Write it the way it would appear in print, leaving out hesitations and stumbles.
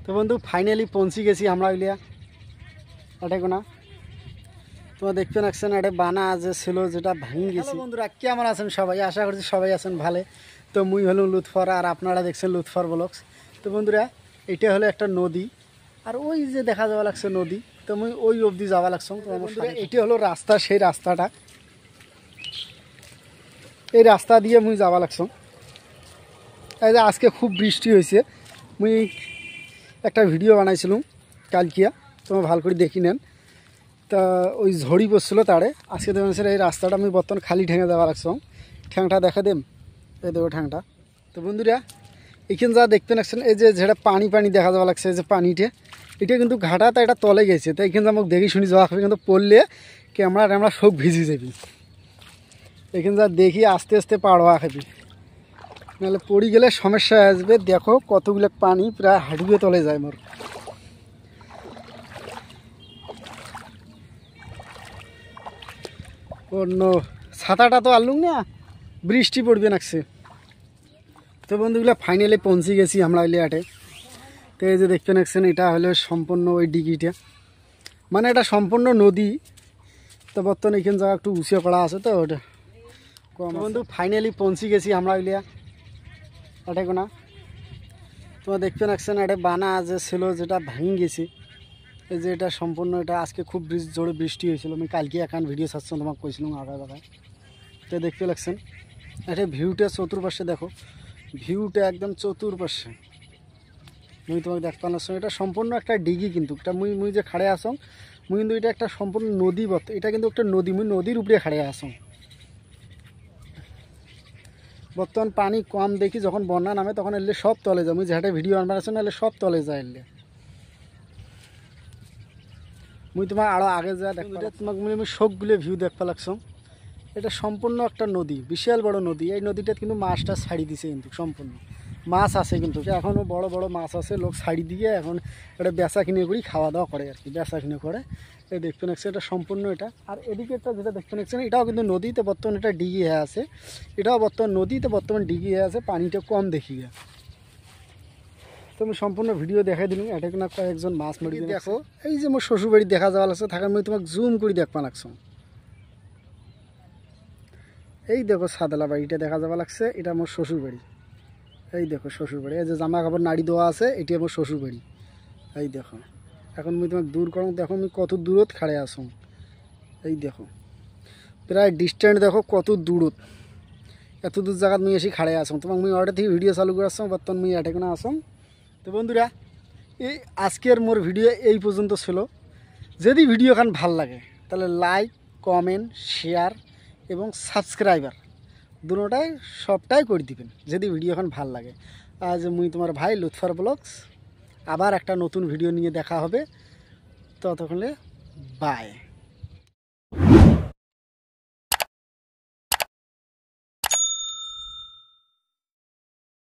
তো বন্ধু ফাইনালি পৌঁছে গেছি আমরা ওইলিয়া এটা কোনা তোমরা দেখতে নাকছেন এটা বানা যে ছিল যেটা ভেঙে গেছে। বন্ধুরা কেমন আছেন সবাই? আশা করছি সবাই আছেন ভালো। তো মুই হলো লুৎফর আর আপনারা দেখছেন লুৎফর ব্লগস। তো বন্ধুরা এটা হলো একটা নদী আর ওই যে দেখা যাওয়া লাগছে নদী, তো মুই ওই অবধি যাওয়া লাগছ। তো বন্ধুরা এটা হলো রাস্তা, সেই রাস্তাটা এই রাস্তা দিয়ে মুই যাওয়া লাগছ। এই যে আজকে খুব বৃষ্টি হয়েছে, মুই একটা ভিডিও বানাইছিলাম কালকিয়া, তোমরা ভালো করে দেখি নেন। তা ওই ঝড়ি পড়ছিল তারে আজকে তো মানুষের এই রাস্তাটা আমি বর্তমান খালি ঠেঙে যাওয়া লাগছো। ঠ্যাংটা দেখা দেম, এই দেবো ঠ্যাংটা। তো বন্ধুরা এখানে যা দেখতে লাগছেন এই যে যেটা পানি পানি দেখা যাওয়া লাগছে, এই যে পানিটা এটা কিন্তু ঘাটাতে এটা তলে গেছে। তো এখানে আমাকে দেখি শুনি যাওয়া হবে, কিন্তু পড়লে ক্যামেরা সব ভিজে যাবি। এখানে যা দেখি আস্তে আস্তে পাড়োয়া খাবি, নাহলে পড়ে গেলে সমস্যা আসবে। দেখো কতগুলো পানি প্রায় হাঁটুয়ে তলে যায় মোর। অন্য ছাতাটা তো আনলুম না, বৃষ্টি পড়বে নাকছে। তো বন্ধুগুলো ফাইনালি পৌঁছে গেছি আমরা ওই লিয়াটে। তো এই যে দেখতে নাকছেন এটা হলো সম্পূর্ণ ওই ডিগিটা, মানে এটা সম্পূর্ণ নদী। তো বর্তমানে এখানে যাওয়া একটু উঁচিয়ে পড়া আছে, তো ওটা বন্ধু ফাইনালি পৌঁছে গেছি আমরা ওই লিয়া এটা কোনা। তোমরা দেখতে নাকছেন এটা বানা যে ছিল যেটা ভেঙে গেছে। এই যে এটা সম্পূর্ণ এটা আজকে খুব জোরে বৃষ্টি হয়েছিল। আমি কালকে এখন ভিডিও ছাড়ছিলাম, তোমাকে কইছিলাম আগায় বাগায়। তো দেখতে লাগছেন এটা ভিউটা চতুর্পাশে দেখো, ভিউটা একদম চতুর্পাশে মুই তোমাকে দেখতে পাচ্ছ। এটা সম্পূর্ণ একটা ডিগি, কিন্তু এটা মুই যে খাড়ে আসং মুই কিন্তু এটা একটা সম্পূর্ণ নদী। এটা কিন্তু একটা নদী, মুই নদীর উপরে খাড়ে আসং। বর্তমান পানি কম দেখি, যখন বন্যা নামে তখন এলে সব তলে যায়। মুই যেটা ভিডিও আনবার আছে না, এলে সব তলে যায়। এলে মুই তোমার আরও আগে যা দেখ তোমাকে আমি সবগুলো ভিউ দেখতে লাগছো। এটা সম্পূর্ণ একটা নদী, বিশাল বড় নদী। এই নদীটা কিন্তু মাছটা ছাড়ি দিছে, কিন্তু সম্পূর্ণ মাছ আছে, কিন্তু এখনও বড় বড় মাছ আছে। লোক ছাড়ি দিয়ে এখন এটা বেচা কিনে করি খাওয়া দাওয়া করে আর কি, বেচা কিনে করে। এই দেখতে নাকছে এটা সম্পূর্ণ এটা। আর এদিকে একটা যেটা দেখতে নাকছেন এটাও কিন্তু নদীতে বর্তমান এটা ডিগি হয়ে আছে। এটাও বর্তমান নদীতে বর্তমান ডিগি হয়ে আছে, পানিটা কম দেখি। তো আমি সম্পূর্ণ ভিডিও দেখাই দিলাম। এটা কিনা কয়েকজন মাছ মারি দেখো। এই যে মোর শ্বশুরবাড়ি দেখা যাওয়া লাগছে, থাকার আমি তোমাকে জুম করে দেখবা লাগছো। এই দেখো সাদলা বাড়িটা দেখা যাওয়া লাগছে, এটা আমার শ্বশুরবাড়ি। এই দেখো শ্বশুরবাড়ি, এই যে জামা কাপড় নাড়ি দেওয়া আছে, এটি আমার শ্বশুরবাড়ি। এই দেখো এখন আমি তোমাকে দূর করো, দেখো আমি কত দূরত খাড়ে আসো। এই দেখো প্রায় ডিস্টেন্স দেখো কত দূরত, এত দূর জায়গা মুই এসে খাড়ে আসো। তোমাকে মুই অর্ডার থেকে ভিডিও চালু করে আসছো, বর্তমান মুই এটা কোনো আসো। তো বন্ধুরা এই আজকের মোর ভিডিও এই পর্যন্ত ছিল। যদি ভিডিওখান ভাল লাগে তাহলে লাইক, কমেন্ট, শেয়ার এবং সাবস্ক্রাইবার দুটোটাই সবটাই করে দিবেন যদি ভিডিওখান ভাল লাগে। আজ মুই তোমার ভাই লুৎফর ব্লগস, আবার একটা নতুন ভিডিও নিয়ে দেখা হবে। ততক্ষণে বাই।